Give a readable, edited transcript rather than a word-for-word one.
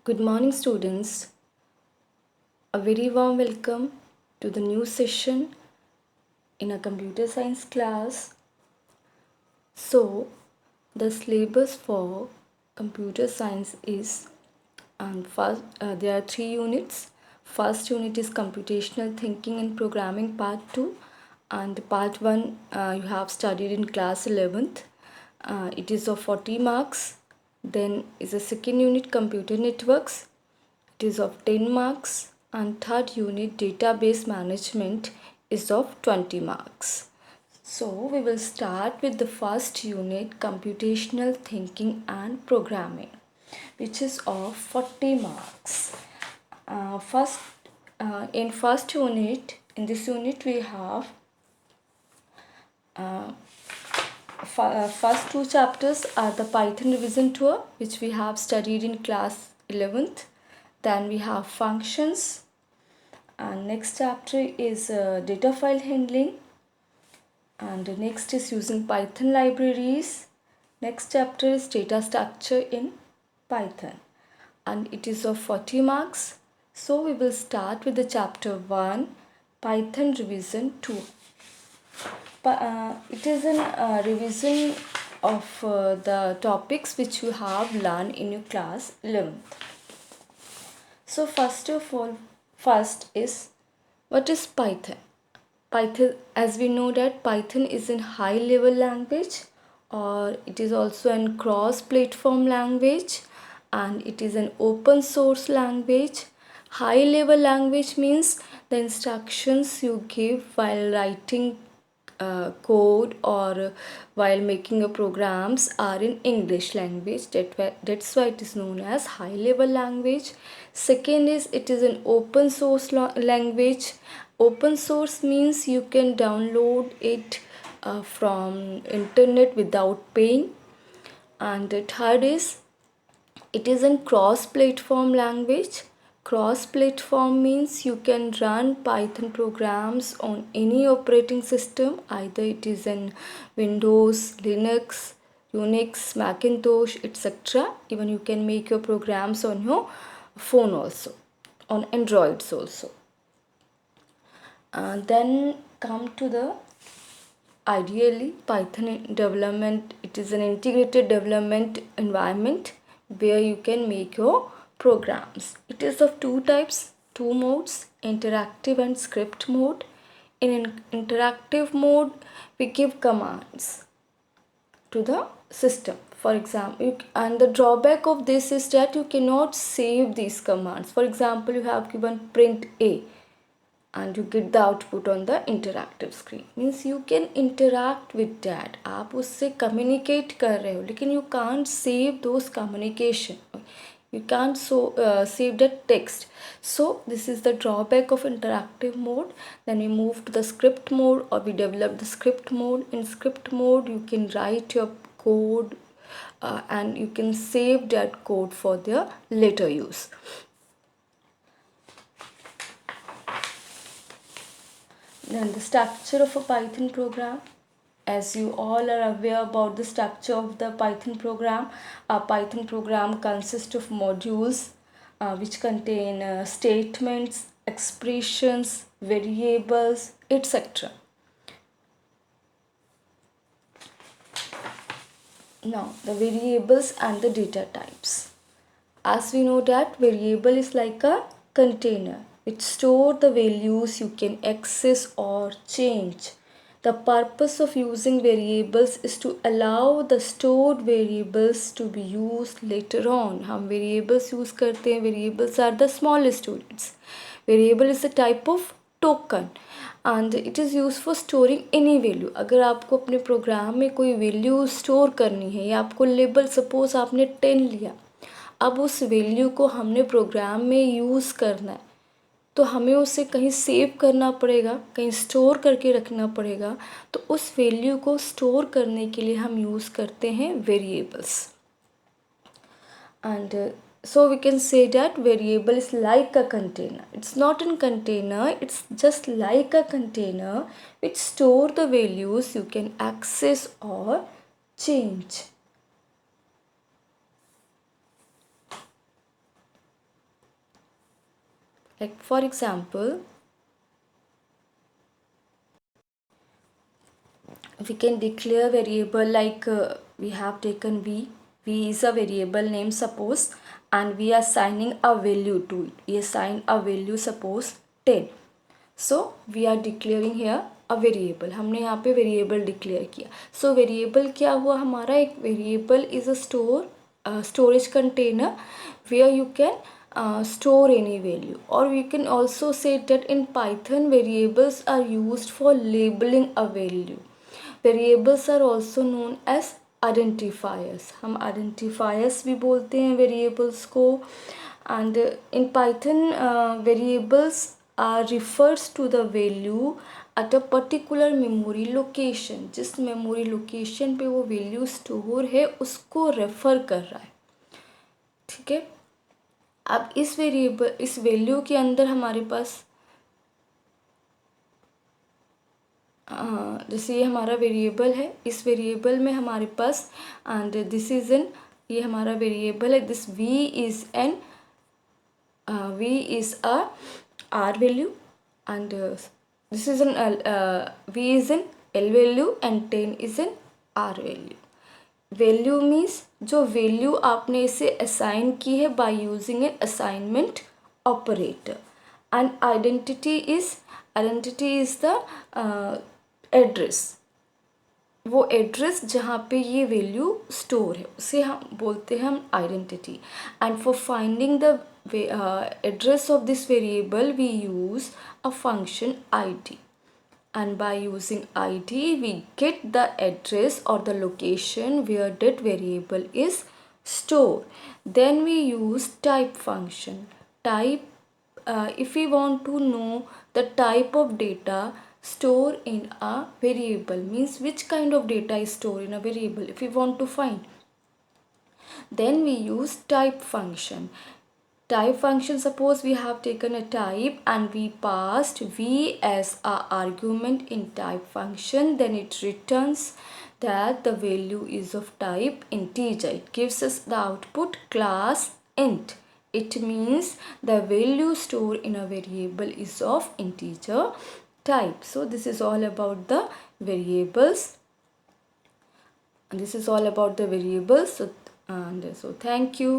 Good morning, students. A very warm welcome to the new session in a computer science class. So, the syllabus for computer science is first there are 3 units. First unit is computational thinking and programming part 2, and part 1 you have studied in class 11th. It is of 40 marks. Then is the second unit computer networks. It is of 10 marks, and third unit database management is of 20 marks. So we will start with the first unit computational thinking and programming, which is of 40 marks. In this unit we have first two chapters are the Python revision tour, which we have studied in class 11th. Then we have functions, and next chapter is data file handling, and next is using Python libraries. Next chapter is data structure in Python, and it is of 40 marks. So we will start with the chapter 1, Python revision 2. It is a revision of the topics which you have learned in your class 11th. So first is, what is Python? Python, as we know that Python is a high level language, or it is also a cross platform language, and it is an open source language. High level language means the instructions you give while writing code or while making a programs are in English language. That's why it is known as high level language. Second is, it is an open source language. Open source means you can download it from internet without paying. And the third is, it is a cross platform language. Cross platform means you can run Python programs on any operating system, either it is in Windows, Linux, Unix, Macintosh, etc. Even you can make your programs on your phone also, on Androids also. Then come to the ideally Python development. It is an integrated development environment where you can make your programs. It is of two types, two modes, interactive and script mode. In interactive mode, we give commands to the system. For example, and the drawback of this is that you cannot save these commands. For example, you have given print A and you get the output on the interactive screen. Means you can interact with that. आप उससे communicate कर रहे हो, लेकिन you can't save those communication. You can't save the text. So this is the drawback of interactive mode. Then we move to the script mode, or we develop the script mode. In script mode, you can write your code and you can save that code for their later use. Then the structure of a Python program. As you all are aware about the structure of the Python program, a Python program consists of modules which contain statements, expressions, variables, etc. Now, the variables and the data types. As we know that variable is like a container. It stores the values you can access or change. The purpose of using variables is to allow the stored variables to be used later on. हम variables use करते हैं. Variables are the smallest units. Variable is a type of token and it is used for storing any value. अगर आपको अपने programme में कोई value store करनी है या आपको लेबल सपोज आपने 10 लिया, अब उस वैल्यू को हमने प्रोग्राम में यूज़ करना है तो हमें उसे कहीं सेव करना पड़ेगा, कहीं स्टोर करके रखना पड़ेगा. तो उस वैल्यू को स्टोर करने के लिए हम यूज़ करते हैं variables. And so we can say that variable is like a container. It's not a container, it's just like a container which store the values you can access or change. Like for example, we can declare variable like we have taken v is a variable name suppose, and we are assigning a value to it. We assign a value suppose 10. So we are declaring here a variable, हमने यहाँ पे variable declare किया. So variable क्या हुआ हमारा, एक variable is a storage container where you can store any value, or we can also say that in Python variables are used for labeling a value. Variables are also known as identifiers. हम identifiers भी बोलते हैं variables को. And in Python variables refers to the value at a particular memory location. जिस memory location पे वो value store है उसको refer कर रहा है. ठीक है. अब इस वेरिएबल, इस वैल्यू के अंदर हमारे पास जैसे ये हमारा वेरिएबल है, इस वेरिएबल में हमारे पास एंड दिस इज एन, ये हमारा वेरिएबल है, this v is an v is a r value and this is an v is an l value and 10 is an r value. Value means जो value आपने इसे assign की है by using an assignment operator. And identity is the address, वो address जहाँ पे ये value store है उसे हम बोलते हैं हम identity. And for finding the address of this variable we use a function id, and by using id we get the address or the location where that variable is stored. Then we use type function. Type if we want to know the type of data stored in a variable, means which kind of data is stored in a variable, if we want to find, then we use type function. Type function, suppose we have taken a type and we passed v as our argument in type function, then it returns that the value is of type integer. It gives us the output class int. It means the value stored in a variable is of integer type. So this is all about the variables. And this is all about the variables. So thank you.